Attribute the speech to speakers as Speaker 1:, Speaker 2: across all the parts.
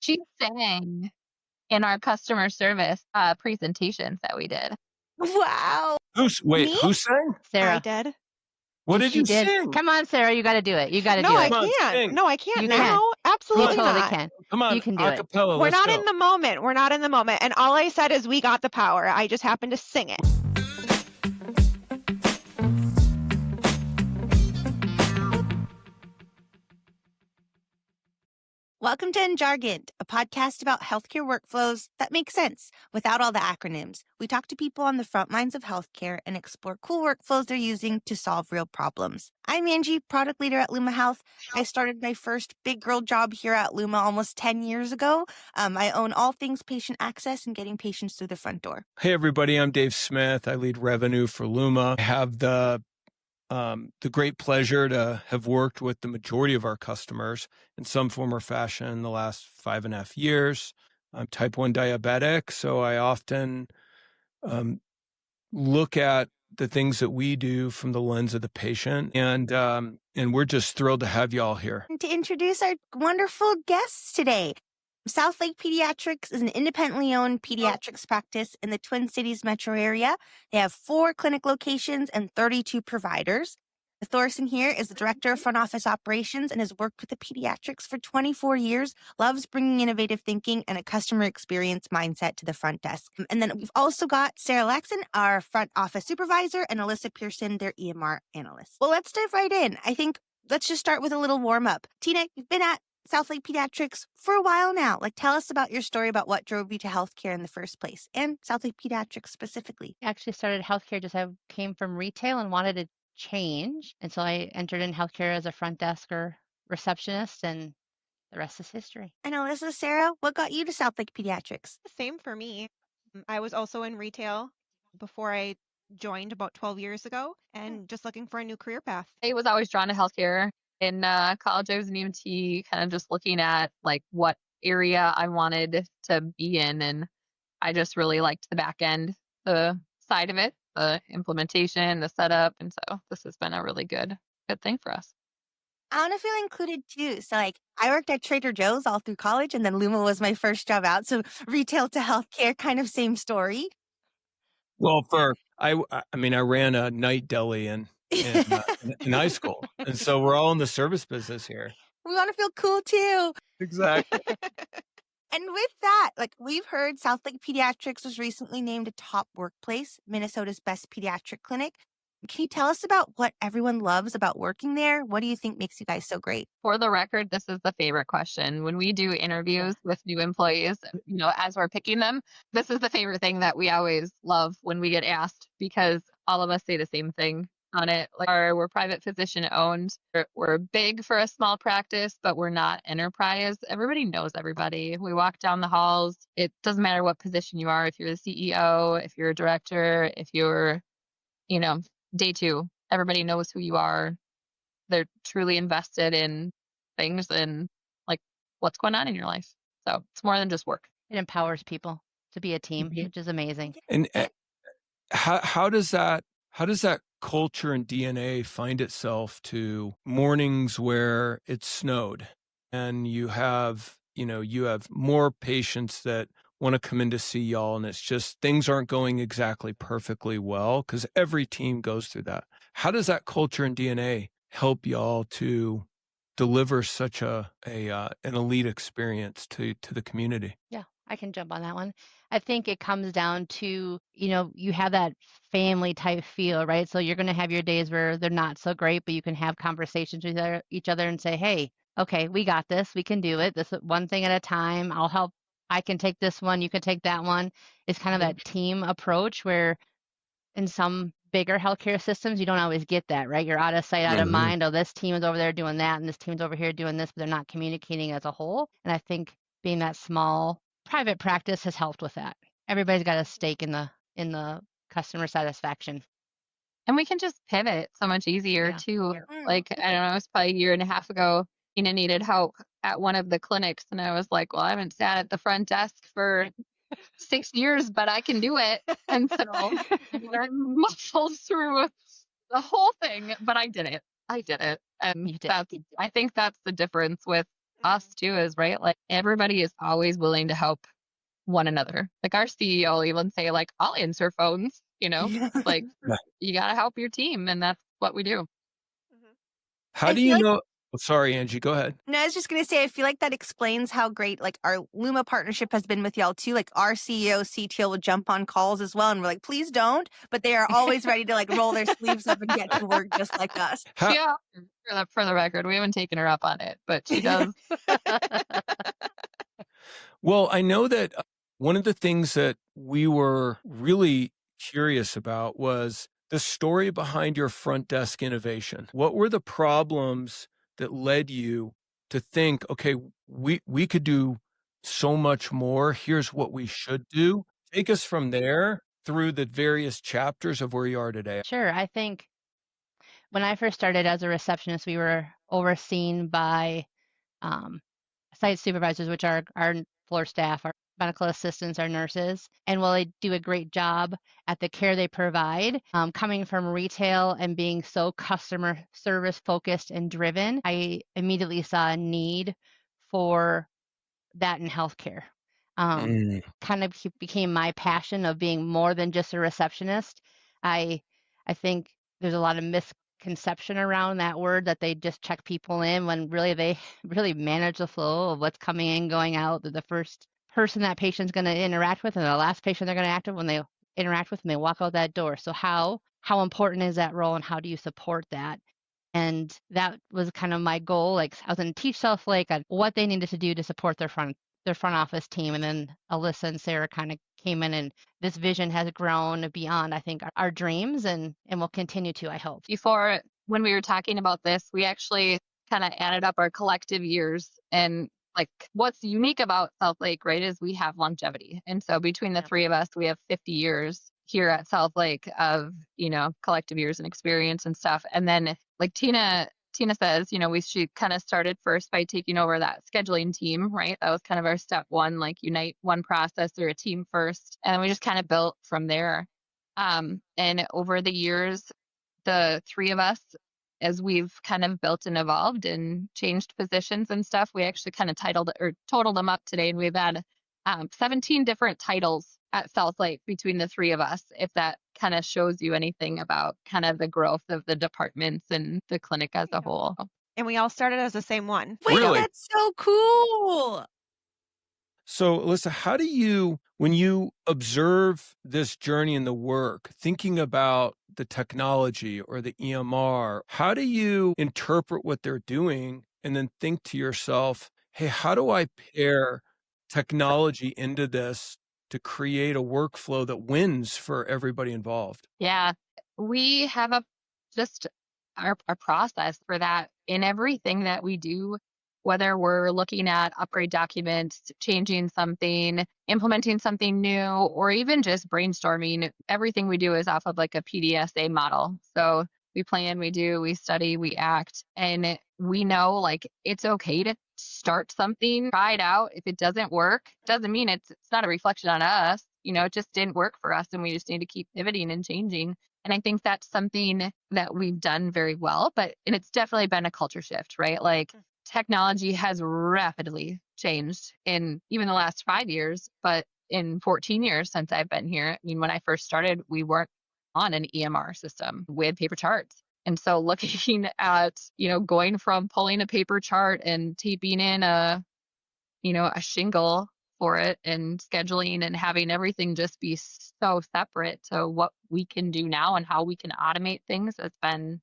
Speaker 1: She sang in our customer service presentations that we did.
Speaker 2: Wow.
Speaker 3: Wait,
Speaker 2: Me?
Speaker 3: who sang?
Speaker 2: I
Speaker 4: Sarah.
Speaker 2: did.
Speaker 3: What did
Speaker 4: She
Speaker 3: you
Speaker 4: did.
Speaker 3: sing?
Speaker 4: Come on, Sarah. You got to do it. You got to
Speaker 2: No,
Speaker 4: do
Speaker 2: I
Speaker 4: it.
Speaker 3: Come on,
Speaker 2: can't.
Speaker 3: sing.
Speaker 2: No, I can't
Speaker 4: You
Speaker 2: now.
Speaker 4: can. You
Speaker 2: Absolutely
Speaker 4: totally
Speaker 2: not.
Speaker 4: can.
Speaker 3: Come on,
Speaker 4: You can do it.
Speaker 3: acapella.
Speaker 2: We're
Speaker 3: Let's
Speaker 2: not
Speaker 3: go.
Speaker 2: in the moment. We're not in the moment. And all I said is we got the power. I just happened to sing it. Welcome to Unjargoned, a podcast about healthcare workflows that make sense without all the acronyms. We talk to people on the front lines of healthcare and explore cool workflows they're using to solve real problems. I'm Angie, product leader at Luma Health. I started my first big girl job here at Luma almost 10 years ago. I own all things patient access and getting patients through the front door.
Speaker 3: Hey, everybody. I'm Dave Smith. I lead revenue for Luma. I have the great pleasure to have worked with the majority of our customers in some form or fashion in the last 5.5 years. I'm type 1 diabetic, so I often look at the things that we do from the lens of the patient, and we're just thrilled to have you all here.
Speaker 2: And to introduce our wonderful guests today. South Lake Pediatrics is an independently owned pediatrics practice in the Twin Cities metro area. They have 4 clinic locations and 32 providers. Thorson here is the director of front office operations and has worked with the pediatrics for 24 years, loves bringing innovative thinking and a customer experience mindset to the front desk. And then we've also got Sarah Laxon, our front office supervisor, and Alyssa Pearson, their EMR analyst. Well, let's dive right in. I think let's just start with a little warm up. Tina, you've been at South Lake Pediatrics for a while now. Tell us about your story about what drove you to healthcare in the first place and South Lake Pediatrics specifically.
Speaker 4: I actually started healthcare just I came from retail and wanted to change. And so I entered in healthcare as a front desk or receptionist, and the rest is history.
Speaker 2: And Alyssa, Sarah, what got you to South Lake Pediatrics?
Speaker 5: Same for me. I was also in retail before I joined about 12 years ago and just looking for a new career path.
Speaker 1: I was always drawn to healthcare. In college, I was an EMT, kind of just looking at what area I wanted to be in, and I just really liked the back end, the side of it, the implementation, the setup, and so this has been a really good thing for us.
Speaker 2: I want to feel included too. So I worked at Trader Joe's all through college, and then Luma was my first job out. So retail to healthcare, kind of same story.
Speaker 3: Well, I ran a night deli in high school, and so we're all in the service business here.
Speaker 2: We want to feel cool too.
Speaker 3: Exactly.
Speaker 2: And with that, we've heard South Lake Pediatrics was recently named a top workplace, Minnesota's best pediatric clinic. Can you tell us about what everyone loves about working there? What do you think makes you guys so great?
Speaker 1: For the record, this is the favorite question. When we do interviews with new employees, as we're picking them, this is the favorite thing that we always love when we get asked, because all of us say the same thing on it. We're private physician owned. We're big for a small practice, but we're not enterprise. Everybody knows everybody. We walk down the halls. It doesn't matter what position you are. If you're the CEO, if you're a director, if you're, day 2, everybody knows who you are. They're truly invested in things and what's going on in your life. So it's more than just work.
Speaker 4: It empowers people to be a team, which is amazing.
Speaker 3: And how does that culture and DNA find itself to mornings where it snowed and you have more patients that want to come in to see y'all, and it's just things aren't going exactly perfectly well, because every team goes through that. How does that culture and DNA help y'all to deliver such an elite experience to the community?
Speaker 4: Yeah, I can jump on that one. I think it comes down to, you have that family type feel, right? So you're going to have your days where they're not so great, but you can have conversations with each other and say, hey, okay, we got this. We can do it. This is one thing at a time. I'll help. I can take this one. You can take that one. It's kind of that team approach where in some bigger healthcare systems, you don't always get that, right? You're out of sight, out of mind. Oh, this team is over there doing that, and this team's over here doing this, but they're not communicating as a whole. And I think being that small private practice has helped with that. Everybody's got a stake in the customer satisfaction.
Speaker 1: And we can just pivot so much easier too. I don't know, it was probably a year and a half ago, Ina needed help at one of the clinics. And I was like, well, I haven't sat at the front desk for 6 years, but I can do it. And so I muscled through the whole thing, but I did it. And I think that's the difference with us too is, right? Like everybody is always willing to help one another. Like our CEO will even say like, I'll answer phones, like
Speaker 3: Yeah.
Speaker 1: you got to help your team. And that's what we do.
Speaker 5: Mhm.
Speaker 3: How
Speaker 2: I
Speaker 3: do
Speaker 2: feel
Speaker 3: you
Speaker 2: like-
Speaker 3: know? Oh, sorry, Angie, go ahead.
Speaker 2: No, I was just going to say, I feel like that explains how great like our Luma partnership has been with y'all too. Like our CEO, CTO will jump on calls as well. And we're like, please don't. But they are always ready to like roll their sleeves up and get to work just like us.
Speaker 3: How,
Speaker 1: Yeah. For the record, we haven't taken her up on it, but she does.
Speaker 3: well, I know that one of the things that we were really curious about was the story behind your front desk innovation. What were the problems that led you to think, okay, we could do so much more. Here's what we should do. Take us from there through the various chapters of where you are today.
Speaker 4: Sure. I think when I first started as a receptionist, we were overseen by site supervisors, which are our floor staff, our medical assistants, our nurses. And while they do a great job at the care they provide, coming from retail and being so customer service focused and driven, I immediately saw a need for that in healthcare. Kind of became my passion of being more than just a receptionist. I think there's a lot of misconception around that word that they just check people in when really they really manage the flow of what's coming in, going out. They're the first person that patient's going to interact with and the last patient they're going to act with when they interact with and they walk out that door. So how important is that role and how do you support that? And that was kind of my goal. Like I was going to teach South Lake on what they needed to do to support their front office team. And then Alyssa and Sarah kind of came in and this vision has grown beyond, I think, our dreams and will continue to, I hope.
Speaker 1: Before, when we were talking about this, we actually kind of added up our collective years. And like what's unique about South Lake, right, is we have longevity. And so between the three of us, we have 50 years here at South Lake of, collective years and experience and stuff. And then like Tina says, she kind of started first by taking over that scheduling team, right? That was kind of our step one, like unite one process or a team first. And we just kind of built from there. And over the years, the three of us, as we've kind of built and evolved and changed positions and stuff, we actually kind of totaled them up today. And we've had 17 different titles at South Lake between the three of us, if that kind of shows you anything about kind of the growth of the departments and the clinic as a whole.
Speaker 5: And we all started as the same one.
Speaker 2: Wait,
Speaker 3: Really?
Speaker 2: that's so cool.
Speaker 3: So, Alyssa, how do you, when you observe this journey in the work, thinking about the technology or the EMR, how do you interpret what they're doing and then think to yourself, hey, how do I pair technology into this to create a workflow that wins for everybody involved?
Speaker 1: Yeah, we have our process for that in everything that we do, whether we're looking at upgrade documents, changing something, implementing something new, or even just brainstorming. Everything we do is off of like a PDSA model. So we plan, we do, we study, we act, and we know like it's okay to start something, try it out. If it doesn't work, doesn't mean it's not a reflection on us. It just didn't work for us and we just need to keep pivoting and changing. And I think that's something that we've done very well, and it's definitely been a culture shift, right? Like technology has rapidly changed in even the last 5 years, but in 14 years since I've been here, I mean, when I first started, we weren't on an EMR system with paper charts. And so looking at, going from pulling a paper chart and taping in a shingle for it and scheduling and having everything just be so separate to what we can do now and how we can automate things, it's been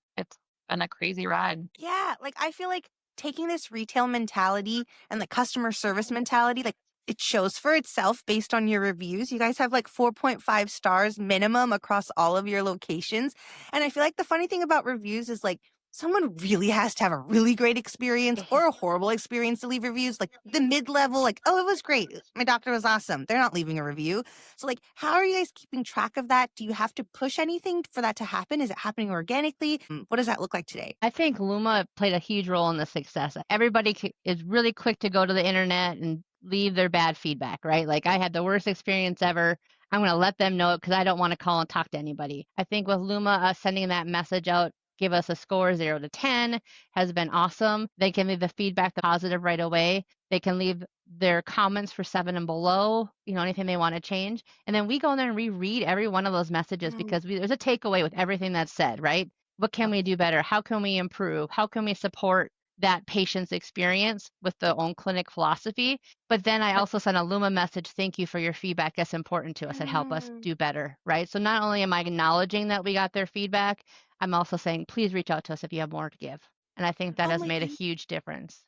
Speaker 1: a crazy ride.
Speaker 2: Yeah, like I feel like taking this retail mentality and the customer service mentality, like it shows for itself based on your reviews. You guys have like 4.5 stars minimum across all of your locations. And I feel like the funny thing about reviews is like someone really has to have a really great experience or a horrible experience to leave reviews. Like the mid-level, like, oh, it was great. My doctor was awesome. They're not leaving a review. So like, how are you guys keeping track of that? Do you have to push anything for that to happen? Is it happening organically? What does that look like today?
Speaker 4: I think Luma played a huge role in the success. Everybody is really quick to go to the internet and leave their bad feedback, right? Like I had the worst experience ever. I'm going to let them know it because I don't want to call and talk to anybody. I think with Luma, us sending that message out give us a score 0 to 10 has been awesome. They can leave the feedback, the positive right away. They can leave their comments for 7 and below, anything they want to change. And then we go in there and reread every one of those messages because there's a takeaway with everything that's said, right? What can we do better? How can we improve? How can we support that patient's experience with their own clinic philosophy? But then I also send a Luma message, thank you for your feedback. That's important to us and help us do better, right? So not only am I acknowledging that we got their feedback, I'm also saying, please reach out to us if you have more to give. And I think that has made a huge difference.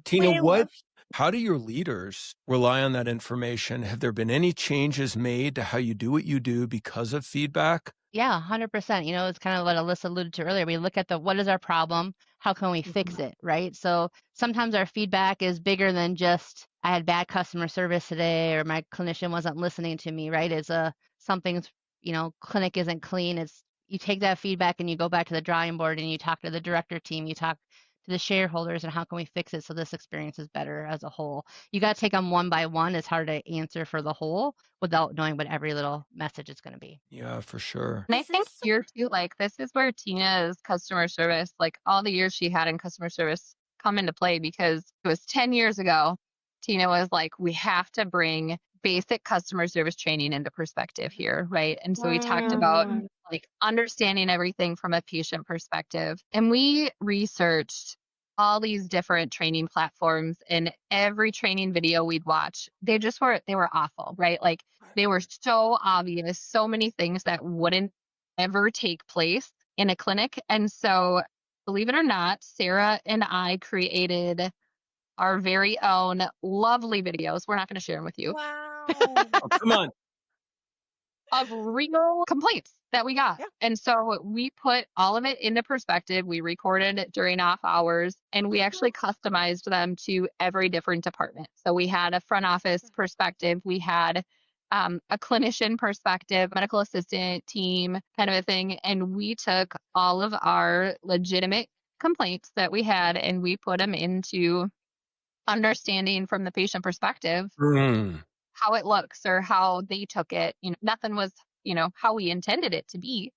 Speaker 3: Tina, how do your leaders rely on that information? Have there been any changes made to how you do what you do because of feedback?
Speaker 4: Yeah, 100%. It's kind of what Alyssa alluded to earlier. We look at what is our problem? How can we fix it, right? So sometimes our feedback is bigger than just, I had bad customer service today, or my clinician wasn't listening to me, right? It's something's, clinic isn't clean. It's, you take that feedback and you go back to the drawing board and you talk to the director team, you talk to the shareholders, and how can we fix it so this experience is better as a whole? You got to take them one by one. It's hard to answer for the whole without knowing what every little message is going to be.
Speaker 3: Yeah, for sure.
Speaker 1: And I think here too, this is where Tina's customer service, all the years she had in customer service come into play, because it was 10 years ago. Tina was like, we have to bring basic customer service training into perspective here, right? And so we talked about understanding everything from a patient perspective. And we researched all these different training platforms, and every training video we'd watch, they were awful, right? They were so obvious, so many things that wouldn't ever take place in a clinic. And so, believe it or not, Sarah and I created our very own lovely videos. We're not going to share them with you.
Speaker 2: Wow.
Speaker 3: Oh, come on.
Speaker 1: Of real complaints that we got.
Speaker 5: Yeah.
Speaker 1: And so we put all of it into perspective. We recorded it during off hours, and we actually customized them to every different department. So we had a front office perspective. We had a clinician perspective, medical assistant team kind of a thing. And we took all of our legitimate complaints that we had, and we put them into understanding from the patient perspective how it looks or how they took it. Nothing was, how we intended it to be.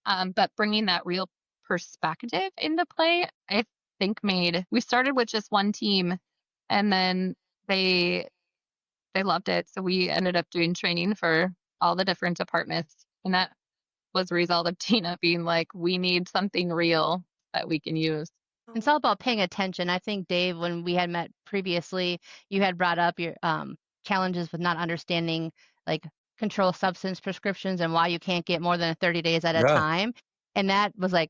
Speaker 1: But bringing that real perspective into play, I think we started with just one team, and then they loved it. So we ended up doing training for all the different departments. And that was a result of Tina being like, we need something real that we can use.
Speaker 4: It's all about paying attention. I think, Dave, when we had met previously, you had brought up your challenges with not understanding controlled substance prescriptions and why you can't get more than 30 days at a time. And that was I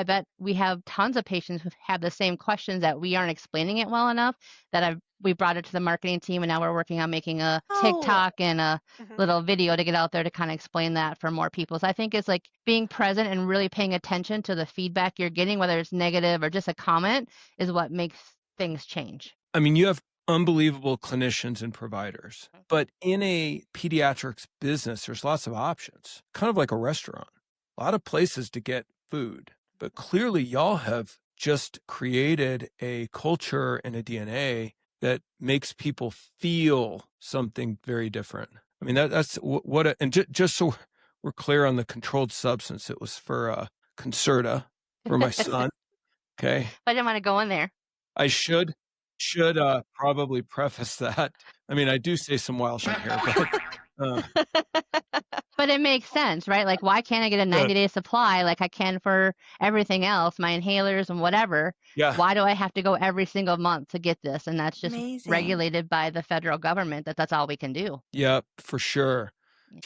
Speaker 4: bet we have tons of patients who have the same questions that we aren't explaining it well enough, that we brought it to the marketing team, and now we're working on making a TikTok and a little video to get out there to kind of explain that for more people. So I think it's being present and really paying attention to the feedback you're getting, whether it's negative or just a comment, is what makes things change.
Speaker 3: I mean, you have unbelievable clinicians and providers, but in a pediatrics business, there's lots of options, kind of like a restaurant. A lot of places to get food, but clearly y'all have just created a culture and a DNA that makes people feel something very different. I mean, that's just so we're clear on the controlled substance, it was for Concerta for my son. Okay.
Speaker 4: I didn't want to go in there.
Speaker 3: I should probably preface that. I mean, I do say some wild shit here, but
Speaker 4: but it makes sense, right? Why can't I get a 90-day supply like I can for everything else, my inhalers and whatever?
Speaker 3: Yeah.
Speaker 4: Why do I have to go every single month to get this? And that's just regulated by the federal government. That's all we can do.
Speaker 3: Yeah, for sure.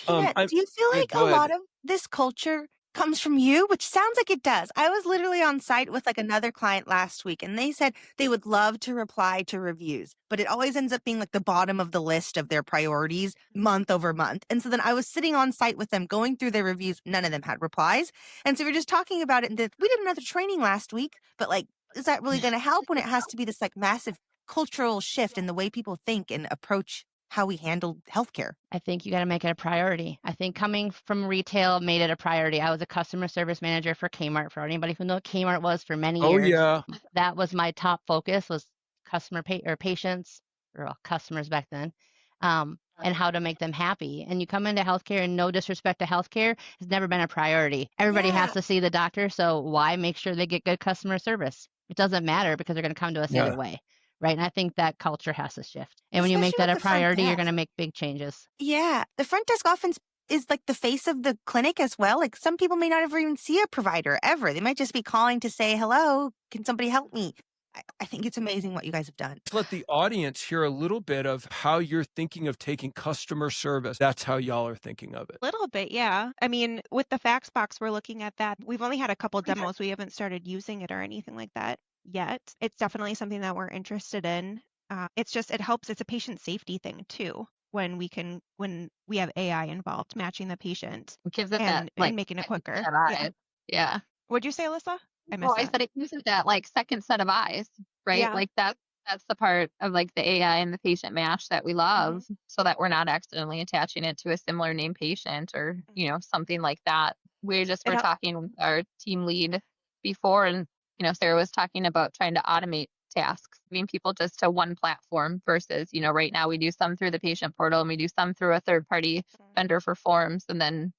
Speaker 2: Do you feel like a lot of this culture comes from you, which sounds like it does? I was literally on site with another client last week, and they said they would love to reply to reviews, but it always ends up being the bottom of the list of their priorities month over month. And so then I was sitting on site with them going through their reviews. None of them had replies. And so we're just talking about it. And we did another training last week, but is that really going to help when it has to be this massive cultural shift in the way people think and approach how we handle healthcare?
Speaker 4: I think you got to make it a priority. I think coming from retail made it a priority. I was a customer service manager for Kmart. For anybody who knows what Kmart was for many years.
Speaker 3: Oh yeah.
Speaker 4: That was my top focus, was customer patients, or customers back then. and how to make them happy. And you come into healthcare, and no disrespect to healthcare, has never been a priority. Everybody has to see the doctor, so why make sure they get good customer service? It doesn't matter because they're going to come to us either way, right? And I think that culture has to shift. And when you make that a priority, you're going to make big changes.
Speaker 2: Yeah, the front desk often is like the face of the clinic as well. Like some people may not ever even see a provider ever. They might just be calling to say, hello, can somebody help me? I think it's amazing what you guys have done.
Speaker 3: Let's let the audience hear a little bit of how you're thinking of taking customer service. That's how y'all are thinking of it.
Speaker 5: A little bit, yeah. I mean, with the fax box, we're looking at that. We've only had a couple demos. We haven't started using it or anything like that yet. It's definitely something that we're interested in. It's just, it helps. It's a patient safety thing too. When we have AI involved, matching the patient
Speaker 1: It gives it
Speaker 5: and
Speaker 1: that, like,
Speaker 5: making it quicker.
Speaker 1: set of eyes. Yeah.
Speaker 5: What'd you say, Alyssa? I
Speaker 1: Oh,
Speaker 5: missed
Speaker 1: I
Speaker 5: that.
Speaker 1: said it gives it that like second set of eyes, right?
Speaker 5: Yeah.
Speaker 1: Like that's the part of like the AI and the patient match that we love, so that we're not accidentally attaching it to a similar name patient or, you know, something like that. We just were talking with our team lead before, and, you know, Sarah was talking about trying to automate tasks, moving people just to one platform versus, you know, right now we do some through the patient portal and we do some through a third party vendor for forms. And then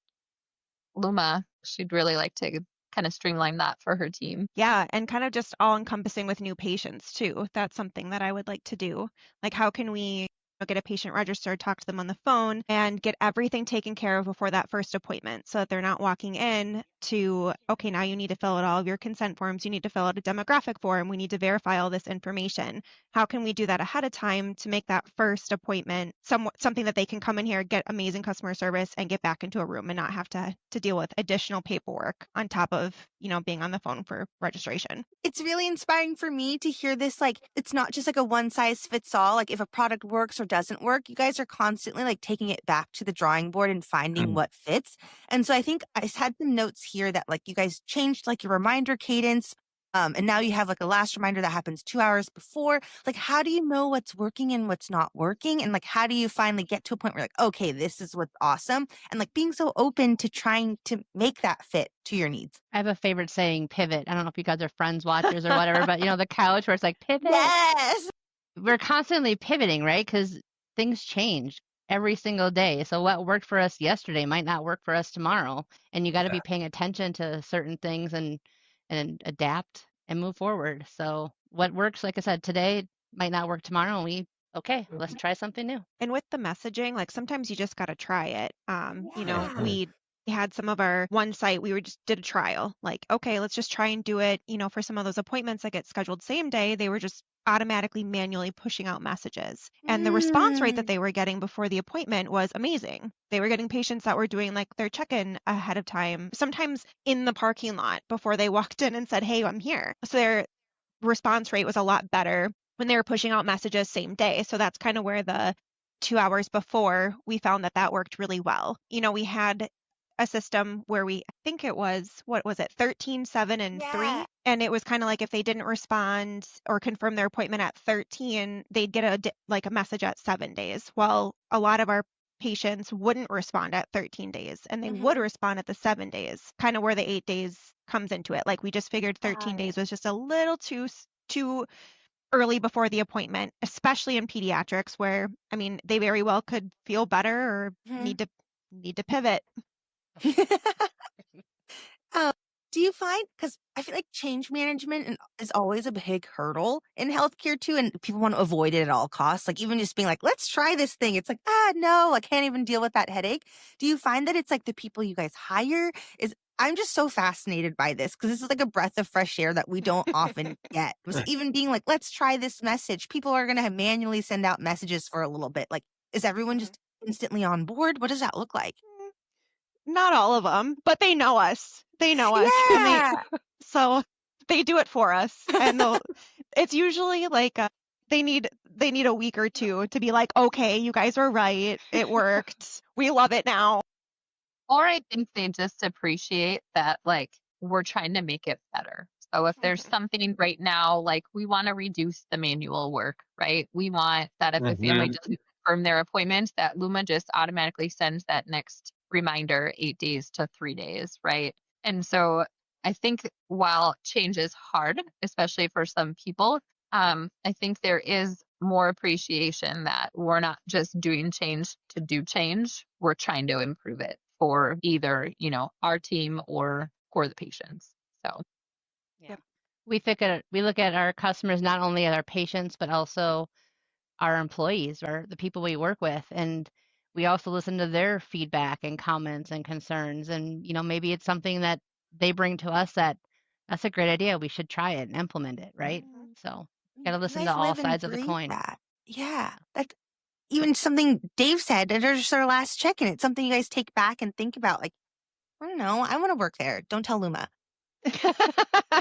Speaker 1: Luma, she'd really like to kind of streamline that for her team.
Speaker 5: Yeah, and kind of just all encompassing with new patients too. That's something that I would like to do. Like, how can we get a patient registered, talk to them on the phone, and get everything taken care of before that first appointment so that they're not walking in to, okay, now you need to fill out all of your consent forms, you need to fill out a demographic form, we need to verify all this information. How can we do that ahead of time to make that first appointment something that they can come in here, get amazing customer service, and get back into a room and not have to deal with additional paperwork on top of, you know, being on the phone for registration?
Speaker 2: It's really inspiring for me to hear this. Like, it's not just like a one size fits all. Like, if a product works or doesn't work, you guys are constantly like taking it back to the drawing board and finding what fits. And so I think I had some notes here that like you guys changed like your reminder cadence. And now you have like a last reminder that happens 2 hours before. Like, how do you know what's working and what's not working? And like, how do you finally get to a point where like, okay, this is what's awesome? And like being so open to trying to make that fit to your needs.
Speaker 4: I have a favorite saying, pivot. I don't know if you guys are Friends watchers or whatever, but you know, the couch where it's like pivot.
Speaker 2: Yes.
Speaker 4: We're constantly pivoting, right? Because things change every single day. So what worked for us yesterday might not work for us tomorrow. And you got to be paying attention to certain things and adapt and move forward. So what works, like I said, today might not work tomorrow. And let's try something new.
Speaker 5: And with the messaging, like sometimes you just got to try it. You know, we had some of our one site, we just did a trial, like, okay, let's just try and do it. You know, for some of those appointments that get scheduled same day, they were just automatically manually pushing out messages. And the response rate that they were getting before the appointment was amazing. They were getting patients that were doing like their check-in ahead of time, sometimes in the parking lot before they walked in and said, hey, I'm here. So their response rate was a lot better when they were pushing out messages same day. So that's kind of where the 2 hours before, we found that worked really well. You know, we had a system where I think it was, what was it, 13, 7, and 3. And it was kind of like if they didn't respond or confirm their appointment at 13, they'd get a message at 7 days. Well, a lot of our patients wouldn't respond at 13 days and they would respond at the 7 days, kind of where the 8 days comes into it. Like we just figured 13 days was just a little too early before the appointment, especially in pediatrics where, I mean, they very well could feel better or need to pivot.
Speaker 2: Do you find, because I feel like change management is always a big hurdle in healthcare too, and people want to avoid it at all costs. Like even just being like, let's try this thing. It's like, no, I can't even deal with that headache. Do you find that it's like the people you guys hire I'm just so fascinated by this because this is like a breath of fresh air that we don't often get. It was even being like, let's try this message. People are going to manually send out messages for a little bit. Like, is everyone just instantly on board? What does that look like?
Speaker 5: Not all of them, but they know us. They know us.
Speaker 2: Yeah.
Speaker 5: So they do it for us. And it's usually like they need a week or two to be like, okay, you guys were right. It worked. We love it now.
Speaker 1: Or I think they just appreciate that, like, we're trying to make it better. So if there's something right now, like we want to reduce the manual work, right? We want that if a family doesn't confirm their appointment, that Luma just automatically sends that next reminder 8 days to 3 days, right? And so I think while change is hard, especially for some people, I think there is more appreciation that we're not just doing change to do change. We're trying to improve it for either, our team or for the patients. So
Speaker 4: Yeah. We look at our customers, not only as our patients, but also our employees or the people we work with. And we also listen to their feedback and comments and concerns. And, maybe it's something that they bring to us that's a great idea. We should try it and implement it, right? So got to
Speaker 2: You
Speaker 4: listen to
Speaker 2: guys
Speaker 4: all
Speaker 2: live and
Speaker 4: sides of the
Speaker 2: breathe
Speaker 4: coin.
Speaker 2: that. Yeah. That's even something Dave said at our last check-in. It's something you guys take back and think about. Like, I don't know. I want to work there. Don't tell Luma.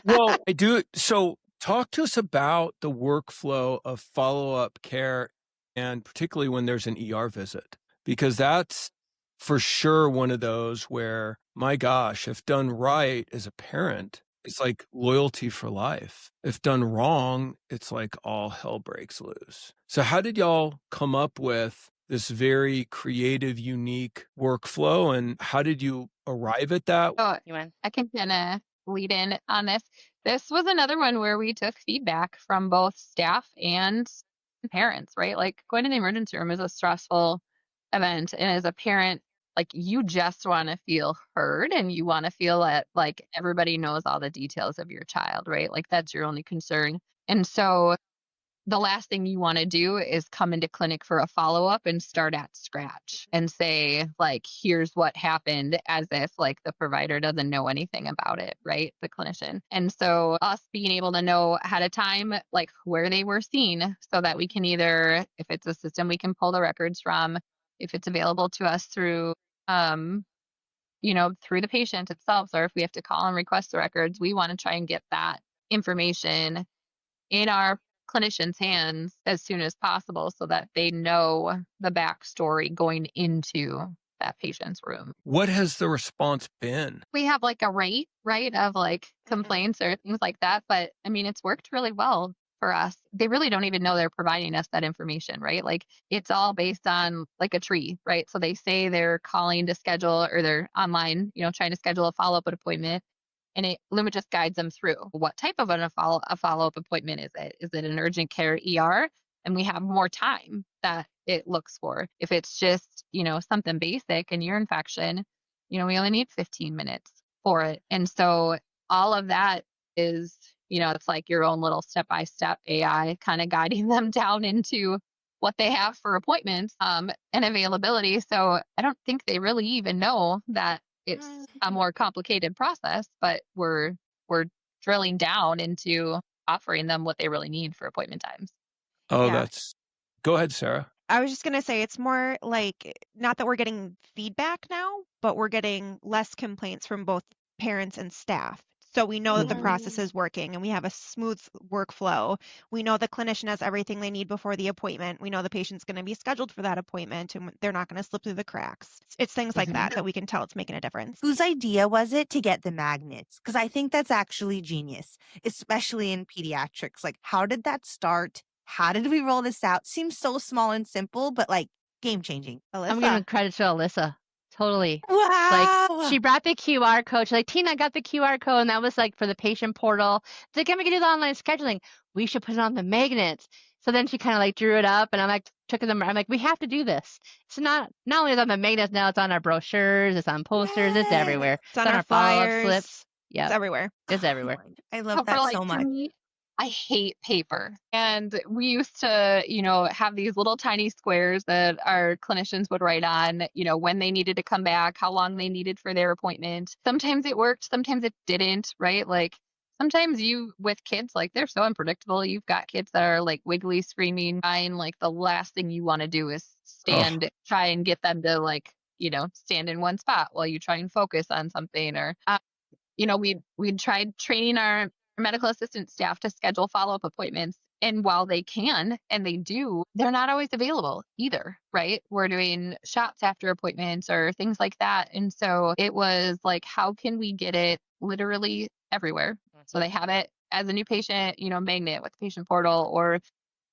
Speaker 3: Well, I do. So talk to us about the workflow of follow-up care, and particularly when there's an ER visit, because that's for sure one of those where, my gosh, if done right as a parent, it's like loyalty for life. If done wrong, it's like all hell breaks loose. So how did y'all come up with this very creative, unique workflow, and how did you arrive at that?
Speaker 1: I can kind of lead in on this. This was another one where we took feedback from both staff and parents, right? Like going to the emergency room is a stressful event. And as a parent, like you just want to feel heard and you want to feel that like everybody knows all the details of your child, right? Like that's your only concern. And so the last thing you want to do is come into clinic for a follow-up and start at scratch and say, like, here's what happened, as if like the provider doesn't know anything about it, right? The clinician. And so us being able to know ahead of time, like where they were seen so that we can either, if it's a system we can pull the records from, if it's available to us through, through the patient itself, or if we have to call and request the records, we want to try and get that information in our clinicians' hands as soon as possible so that they know the backstory going into that patient's room.
Speaker 3: What has the response been?
Speaker 1: We have like a rate, right, of like complaints or things like that. But I mean, it's worked really well for us. They really don't even know they're providing us that information, right? Like it's all based on like a tree, right? So they say they're calling to schedule or they're online, trying to schedule a follow-up appointment. And Luma just guides them through what type of a follow-up appointment is it? Is it an urgent care ER? And we have more time that it looks for. If it's just, something basic, an ear infection, we only need 15 minutes for it. And so all of that is, it's like your own little step-by-step AI kind of guiding them down into what they have for appointments and availability. So I don't think they really even know that it's a more complicated process, but we're drilling down into offering them what they really need for appointment times.
Speaker 3: Oh,
Speaker 5: Yeah.
Speaker 3: Go ahead, Sarah.
Speaker 5: I was just going to say it's more like not that we're getting feedback now, but we're getting less complaints from both parents and staff. So we know that the process is working and we have a smooth workflow. We know the clinician has everything they need before the appointment. We know the patient's going to be scheduled for that appointment and they're not going to slip through the cracks. It's things like that we can tell it's making a difference.
Speaker 2: Whose idea was it to get the magnets? Because I think that's actually genius, especially in pediatrics. Like, how did that start? How did we roll this out? Seems so small and simple, but like game changing.
Speaker 4: I'm giving credit to Alyssa. Totally.
Speaker 2: Wow.
Speaker 4: Like she brought the QR code. She's like, Tina, I got the QR code. And that was like for the patient portal. It's like, we can do the online scheduling. We should put it on the magnets. So then she kind of like drew it up and I'm like, took them. I'm like, we have to do this. It's not only is it on the magnets now, it's on our brochures, it's on posters, it's everywhere.
Speaker 5: It's on our
Speaker 4: follow-up
Speaker 5: flyers.
Speaker 4: slips. Yeah.
Speaker 5: It's everywhere.
Speaker 4: It's everywhere.
Speaker 2: I love that so much.
Speaker 1: I hate paper. And we used to, have these little tiny squares that our clinicians would write on, when they needed to come back, how long they needed for their appointment. Sometimes it worked, sometimes it didn't, right? Like sometimes with kids, like they're so unpredictable. You've got kids that are like wiggly, screaming, crying. Like the last thing you want to do is try and get them to like, stand in one spot while you try and focus on something. Or, we'd tried training our medical assistant staff to schedule follow-up appointments. And while they can, and they do, they're not always available either, right? We're doing shots after appointments or things like that. And so it was like, how can we get it literally everywhere? So they have it as a new patient, magnet with the patient portal, or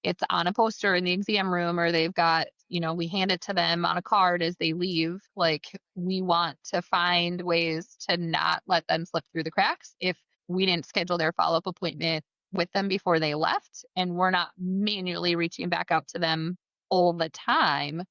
Speaker 1: it's on a poster in the exam room, or they've got, we hand it to them on a card as they leave. Like we want to find ways to not let them slip through the cracks. If we didn't schedule their follow-up appointment, with them before they left, and we're not manually reaching back out to them all the time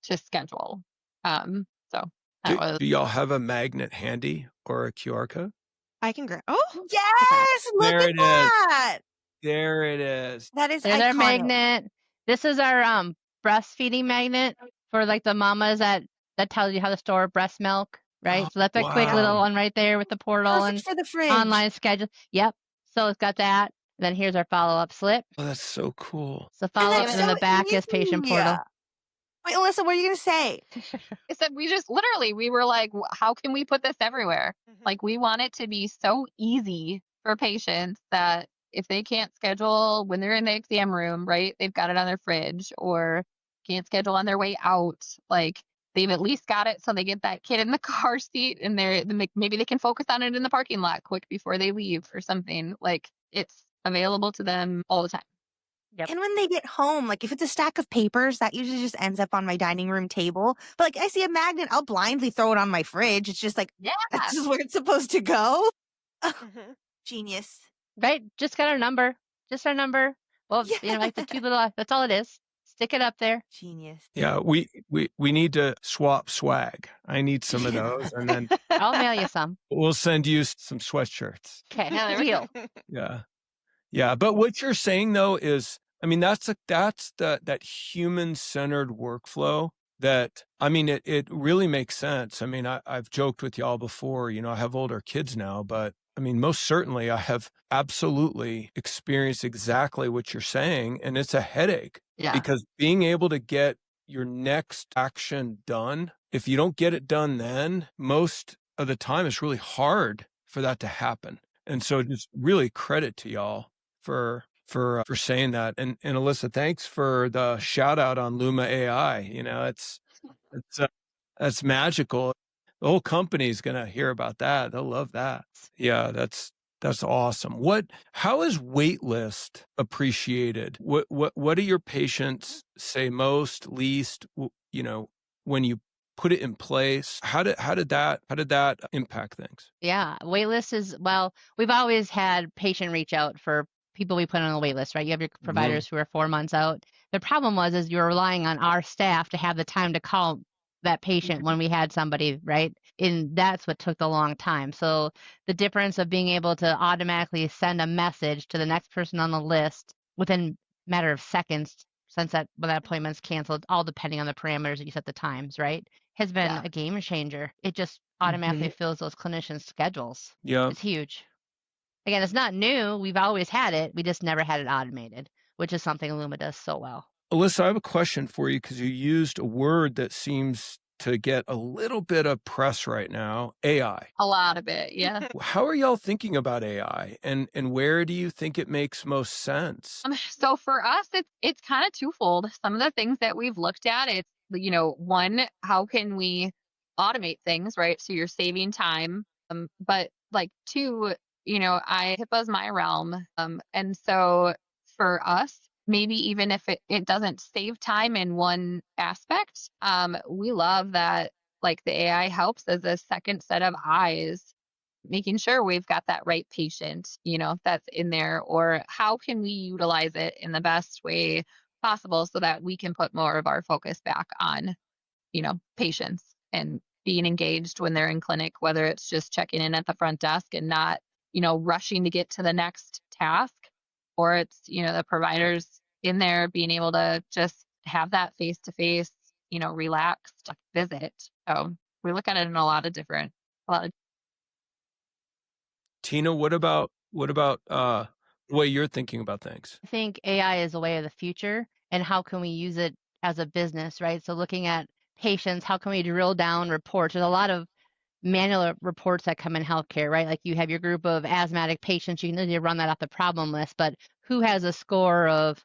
Speaker 1: to schedule. So that was
Speaker 3: Do y'all have a magnet handy or a QR code?
Speaker 5: I can grab. Oh,
Speaker 2: Yes, look
Speaker 3: There
Speaker 2: at
Speaker 3: it is.
Speaker 2: that.
Speaker 3: There it is.
Speaker 2: That is
Speaker 4: There's our
Speaker 2: iconic.
Speaker 4: magnet. This is our breastfeeding magnet for like the mamas that tells you how to store breast milk, right?
Speaker 3: Oh,
Speaker 4: So that's a quick
Speaker 3: wow.
Speaker 4: little one right there with the portal
Speaker 2: Perfect
Speaker 4: and
Speaker 2: for the fridge.
Speaker 4: online schedule. Yep. So it's got that. Then here's our follow-up slip.
Speaker 3: Oh, that's so cool.
Speaker 4: So follow-up,
Speaker 2: that's
Speaker 4: and then
Speaker 2: so
Speaker 4: the back is patient
Speaker 2: easy.
Speaker 4: portal.
Speaker 2: Wait, Alyssa, what are you going to say?
Speaker 1: I said we just literally we were like, how can we put this everywhere? Like we want it to be so easy for patients that if they can't schedule when they're in the exam room, right? They've got it on their fridge, or can't schedule on their way out. Like they've at least got it so they get that kid in the car seat and maybe they can focus on it in the parking lot quick before they leave or something. Like it's available to them all the time.
Speaker 4: Yep.
Speaker 2: And when they get home, like if it's a stack of papers, that usually just ends up on my dining room table. But like I see a magnet, I'll blindly throw it on my fridge. It's just like,
Speaker 1: Yeah.
Speaker 2: this is where it's supposed to go.
Speaker 5: Mhm.
Speaker 2: Genius.
Speaker 4: Right? Just got our number. Just our number. Well, you know, like the two little, that's all it is. Stick it up there.
Speaker 2: Genius.
Speaker 3: Yeah, we need to swap swag. I need some of those, and then
Speaker 4: I'll mail you some.
Speaker 3: we'll send you some sweatshirts.
Speaker 4: Okay.
Speaker 1: Yeah, there we
Speaker 4: Deal.
Speaker 3: Yeah. Yeah. But what you're saying though is, I mean, that's that human-centered workflow that, I mean, it really makes sense. I mean, I've joked with y'all before, you know, I have older kids now, but I mean, most certainly I have absolutely experienced exactly what you're saying. And it's a headache
Speaker 1: Yeah.
Speaker 3: because being able to get your next action done, if you don't get it done then, most of the time it's really hard for that to happen. And so just really credit to y'all for saying that. And Alyssa, thanks for the shout out on Luma AI. You know, that's magical. The whole company is going to hear about that. They'll love that. Yeah, that's awesome. How is waitlist appreciated? What do your patients say most, least, you know, when you put it in place? How did that impact things?
Speaker 4: Yeah. Waitlist is, well, we've always had patient reach out for people we put on the wait list, right? You have your providers who are 4 months out. The problem is you're relying on our staff to have the time to call that patient when we had somebody, right? And that's what took the long time. So the difference of being able to automatically send a message to the next person on the list within a matter of seconds, since when that appointment's canceled, all depending on the parameters that you set the times, right? Has been a game changer. It just automatically fills those clinicians' schedules.
Speaker 3: Yeah.
Speaker 4: It's huge. Again, it's not new. We've always had it. We just never had it automated, which is something Luma does so well.
Speaker 3: Alyssa, I have a question for you because you used a word that seems to get a little bit of press right now, AI.
Speaker 1: A lot of it, yeah.
Speaker 3: How are y'all thinking about AI, and where do you think it makes most sense?
Speaker 1: So for us, it's kind of twofold. Some of the things that we've looked at, it's, you know, one, how can we automate things, right? So you're saving time. But like two, you know, HIPAA's my realm. And so for us, maybe even if it doesn't save time in one aspect, we love that like the AI helps as a second set of eyes, making sure we've got that right patient, you know, that's in there, or how can we utilize it in the best way possible so that we can put more of our focus back on, you know, patients and being engaged when they're in clinic, whether it's just checking in at the front desk and not, you know, rushing to get to the next task, or it's, you know, the providers in there being able to just have that face-to-face, you know, relaxed visit. So we look at it in a lot of
Speaker 3: Tina, what about the way you're thinking about things?
Speaker 4: I think AI is the way of the future, and how can we use it as a business, right? So looking at patients, how can we drill down reports? There's a lot of manual reports that come in healthcare, right? Like you have your group of asthmatic patients, you need to run that off the problem list, but who has a score of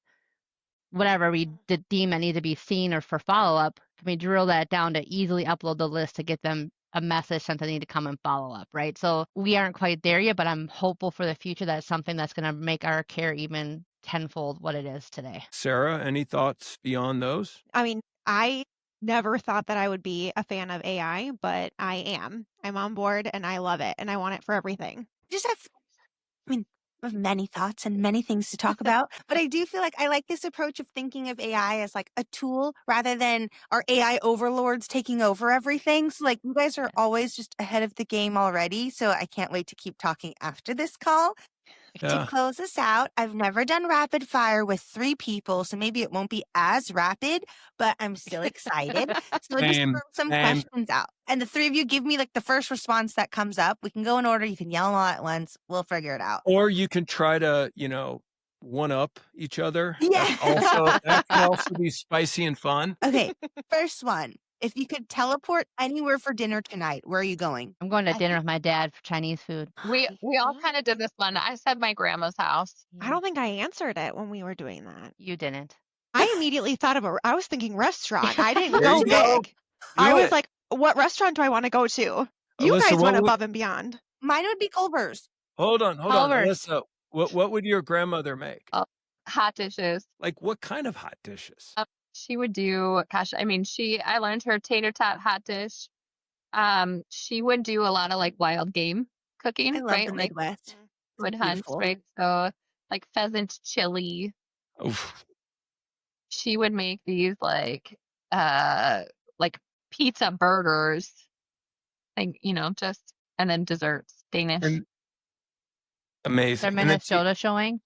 Speaker 4: whatever we deem that need to be seen or for follow-up? Can we drill that down to easily upload the list to get them a message sent they need to come and follow up, right? So we aren't quite there yet, but I'm hopeful for the future that it's something that's going to make our care even tenfold what it is today.
Speaker 3: Sarah, any thoughts beyond those?
Speaker 5: I mean, I never thought that I would be a fan of AI, but I am. I'm on board and I love it and I want it for everything.
Speaker 2: I have many thoughts and many things to talk about, but I do feel like I like this approach of thinking of AI as like a tool rather than our AI overlords taking over everything. So like you guys are always just ahead of the game already. So I can't wait to keep talking after this call. To
Speaker 3: Yeah.
Speaker 2: close us out, I've never done rapid fire with 3 people, so maybe it won't be as rapid, but I'm still excited. So just
Speaker 3: Same,
Speaker 2: throw some
Speaker 3: same.
Speaker 2: questions out. And the 3 of you give me like the first response that comes up. We can go in order. You can yell them all at once. We'll figure it out.
Speaker 3: Or you can try to, one up each other.
Speaker 2: Yeah.
Speaker 3: That can also be spicy and fun.
Speaker 2: Okay, first one. If you could teleport anywhere for dinner tonight, where are you going?
Speaker 4: I'm going to dinner with my dad for Chinese food.
Speaker 1: We all kind of did this one. I said my grandma's house.
Speaker 5: I don't think I answered it when we were doing that.
Speaker 4: You didn't.
Speaker 5: I immediately thought of I was thinking restaurant. I didn't
Speaker 3: There
Speaker 5: go
Speaker 3: you go.
Speaker 5: big. I
Speaker 3: Do
Speaker 5: was
Speaker 3: it.
Speaker 5: like, what restaurant do I want to go to? You
Speaker 3: Alyssa,
Speaker 5: guys
Speaker 3: what
Speaker 5: went
Speaker 3: would-
Speaker 5: above and beyond.
Speaker 2: Mine would be Culver's.
Speaker 3: Hold on.
Speaker 4: Culver's.
Speaker 3: Alyssa, what would your grandmother make?
Speaker 1: Hot dishes.
Speaker 3: Like what kind of hot dishes?
Speaker 1: She would do, gosh, I mean, I learned her tater tot hot dish. She would do a lot of like wild game cooking,
Speaker 2: I love
Speaker 1: right?
Speaker 2: the
Speaker 1: Like
Speaker 2: Midwest.
Speaker 1: would hunt,
Speaker 2: beautiful.
Speaker 1: right? So like pheasant chili.
Speaker 3: Oof.
Speaker 1: She would make these like pizza burgers. Like, just and then desserts, Danish.
Speaker 3: And- Amazing.
Speaker 4: Is there
Speaker 3: And then
Speaker 4: Minnesota showing?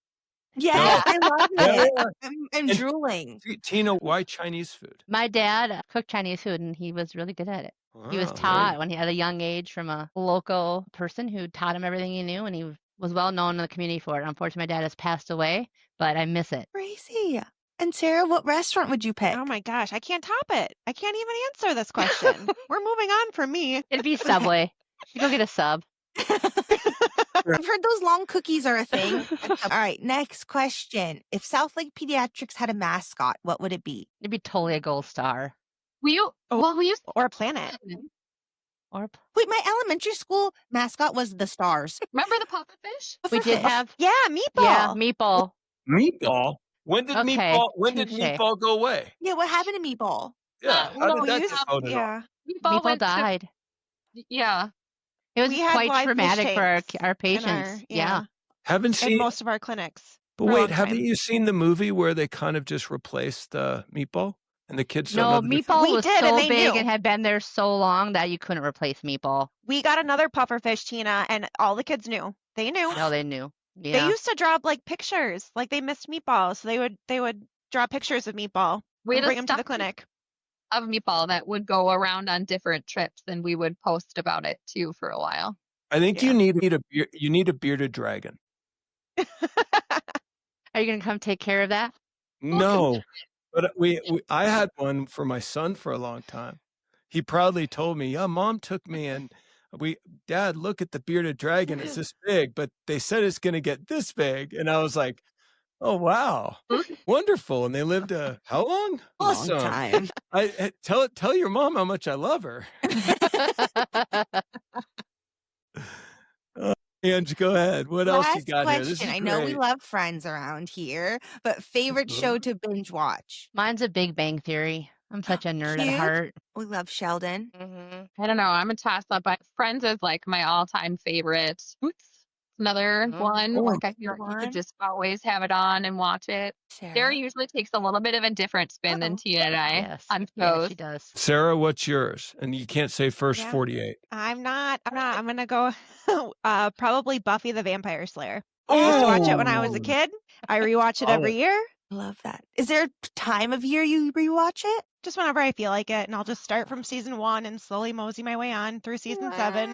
Speaker 2: Yeah, I love
Speaker 3: Yeah.
Speaker 2: it. I'm
Speaker 3: And-
Speaker 2: drooling.
Speaker 3: Tina, why Chinese food?
Speaker 4: My dad cooked Chinese food and he was really good at it. He was
Speaker 3: Wow,
Speaker 4: taught when he had a young age from a local person who taught him everything he knew, and he was well known in the community for it. Unfortunately, my dad has passed away, but I miss it.
Speaker 2: Crazy. And Sarah, what restaurant would you pick?
Speaker 5: Oh my gosh, I can't top it. I can't even answer this question. We're moving on from me.
Speaker 4: It'd be Subway. You go get a sub.
Speaker 2: I've heard those long cookies are a thing. All right, next question. If South Lake Pediatrics had a mascot, what would it be?
Speaker 4: It'd be totally a gold star.
Speaker 1: We used
Speaker 5: Or a planet.
Speaker 4: Or
Speaker 2: Wait, my elementary school mascot was the Stars.
Speaker 1: remember the pufferfish?
Speaker 4: we did have
Speaker 5: Yeah, meatball.
Speaker 4: yeah meatball.
Speaker 3: Meatball. When did
Speaker 4: Okay, touche.
Speaker 3: meatball go away?
Speaker 2: Yeah, what happened to Meatball?
Speaker 3: Yeah. How
Speaker 5: No,
Speaker 3: did
Speaker 5: we
Speaker 3: that
Speaker 5: used-
Speaker 3: get voted on?
Speaker 5: yeah.
Speaker 1: Meatball
Speaker 4: Meatball
Speaker 1: went to-
Speaker 4: died.
Speaker 1: yeah.
Speaker 4: It was
Speaker 5: We had
Speaker 4: quite
Speaker 5: live fish
Speaker 4: traumatic for
Speaker 5: tanks
Speaker 4: our
Speaker 5: in
Speaker 4: patients. Yeah.
Speaker 3: Haven't
Speaker 5: in
Speaker 3: seen.
Speaker 5: most of our clinics.
Speaker 3: But
Speaker 5: for a
Speaker 3: wait,
Speaker 5: long
Speaker 3: haven't
Speaker 5: time.
Speaker 3: you seen the movie where they kind of just replaced the meatball and the kids don't
Speaker 4: No,
Speaker 3: know the difference?
Speaker 4: meatball
Speaker 5: We
Speaker 4: was
Speaker 5: did, and
Speaker 4: so
Speaker 5: they
Speaker 4: big
Speaker 5: knew.
Speaker 4: and had been there so long that you couldn't replace meatball.
Speaker 5: We got another pufferfish, Tina, and all the kids knew. They knew.
Speaker 4: No, they knew.
Speaker 5: They
Speaker 4: Yeah.
Speaker 5: used to draw up like pictures, like they missed meatball, so they would draw pictures of meatball
Speaker 1: We
Speaker 5: and
Speaker 1: had
Speaker 5: bring
Speaker 1: a
Speaker 5: them to the
Speaker 1: stuffed
Speaker 5: clinic.
Speaker 1: of meatball that would go around on different trips, and we would post about it too for a while.
Speaker 3: I think you need a bearded dragon.
Speaker 4: Are you gonna come take care of that?
Speaker 3: No, but I had one for my son for a long time. He proudly told me, "Yeah, Mom took me and Dad, look at the bearded dragon. It's this big, but they said it's going to get this big." And I was like, "Oh wow, wonderful!" And they lived how long? Awesome.
Speaker 2: Long time.
Speaker 3: I tell your mom how much I love her. Angie, go ahead. What else you
Speaker 2: Last
Speaker 3: got here? This
Speaker 2: question.
Speaker 3: is
Speaker 2: I know we
Speaker 3: great.
Speaker 2: love Friends around here, but favorite show to binge watch?
Speaker 4: Mine's a Big Bang Theory. I'm such a nerd
Speaker 2: Cute.
Speaker 4: at heart.
Speaker 2: We love Sheldon.
Speaker 1: I don't know. I'm a toss up. But Friends is like my all-time favorite. Oops. Another
Speaker 4: Oh.
Speaker 1: one.
Speaker 2: Oh,
Speaker 1: Like I feel
Speaker 2: good
Speaker 1: like you
Speaker 2: one.
Speaker 1: could just always have it on and watch it. Sarah
Speaker 2: Sarah.
Speaker 1: usually takes a little bit of a different spin than
Speaker 2: Uh-oh.
Speaker 1: Tina and I
Speaker 4: Yes.
Speaker 1: on
Speaker 4: Yeah,
Speaker 1: shows.
Speaker 4: she does.
Speaker 3: Sarah, what's yours? And you can't say first
Speaker 5: Yeah.
Speaker 3: 48.
Speaker 5: I'm not. I'm gonna go probably Buffy the Vampire Slayer. I used to watch it when I was a
Speaker 3: Oh.
Speaker 5: kid. I rewatch it every year,
Speaker 2: Love that. Is there a time of year you rewatch it?
Speaker 5: just whenever I feel like it, and I'll just start from season 1 and slowly mosey my way on through season 7.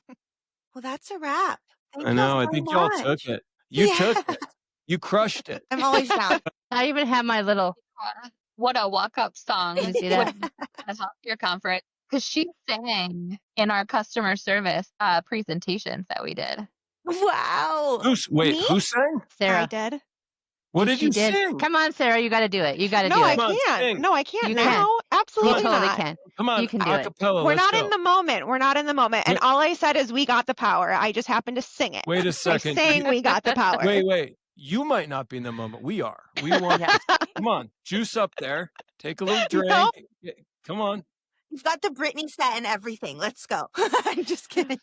Speaker 2: Well, that's a wrap. Thank
Speaker 3: I
Speaker 2: y'all
Speaker 3: know. I
Speaker 2: so
Speaker 3: think y'all
Speaker 2: much.
Speaker 3: took it. You took
Speaker 2: Yeah.
Speaker 3: it. You crushed it.
Speaker 2: I'm always down.
Speaker 4: I even have my little.
Speaker 1: What a walk-up song
Speaker 4: Can you see that?
Speaker 1: at a healthcare conference, because she sang in our customer service presentations that we did.
Speaker 2: Wow.
Speaker 5: Me?
Speaker 3: Who sang?
Speaker 5: I
Speaker 4: Sarah.
Speaker 5: did.
Speaker 3: What did
Speaker 4: She
Speaker 3: you
Speaker 4: did.
Speaker 3: sing?
Speaker 4: Come on, Sarah. You got to do it. You got to
Speaker 5: No,
Speaker 4: do
Speaker 5: I
Speaker 4: it.
Speaker 3: Come on,
Speaker 5: can't.
Speaker 3: sing.
Speaker 5: No, I can't
Speaker 4: You can.
Speaker 5: now.
Speaker 4: You
Speaker 5: Absolutely
Speaker 4: totally
Speaker 5: not.
Speaker 4: can.
Speaker 3: Come on,
Speaker 4: You can do it.
Speaker 3: acapella.
Speaker 5: We're
Speaker 3: let's
Speaker 5: not
Speaker 3: go.
Speaker 5: in the moment. We're not in the moment. And
Speaker 3: Wait.
Speaker 5: all I said is we got the power. I just happened to sing it.
Speaker 3: Wait a
Speaker 5: I
Speaker 3: second.
Speaker 5: sang we got the power.
Speaker 3: Wait. You might not be in the moment. We are. We want
Speaker 4: Yeah.
Speaker 3: Come on. Juice up there. Take a little drink.
Speaker 5: No.
Speaker 3: Yeah, come on.
Speaker 2: You've got the Britney set and everything. Let's go. I'm just kidding.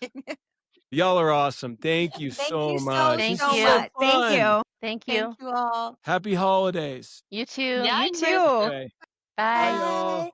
Speaker 3: Y'all are awesome. Thank you
Speaker 2: Thank
Speaker 3: so
Speaker 2: you so,
Speaker 3: much.
Speaker 4: Thank
Speaker 3: This is
Speaker 4: you.
Speaker 3: so
Speaker 2: much.
Speaker 5: Thank
Speaker 3: fun.
Speaker 5: you.
Speaker 4: Thank you.
Speaker 2: Thank you all.
Speaker 3: Happy holidays.
Speaker 4: You too.
Speaker 1: Yeah,
Speaker 5: You
Speaker 1: you
Speaker 5: too.
Speaker 3: Okay.
Speaker 4: Bye.
Speaker 3: Bye, y'all.
Speaker 2: Bye.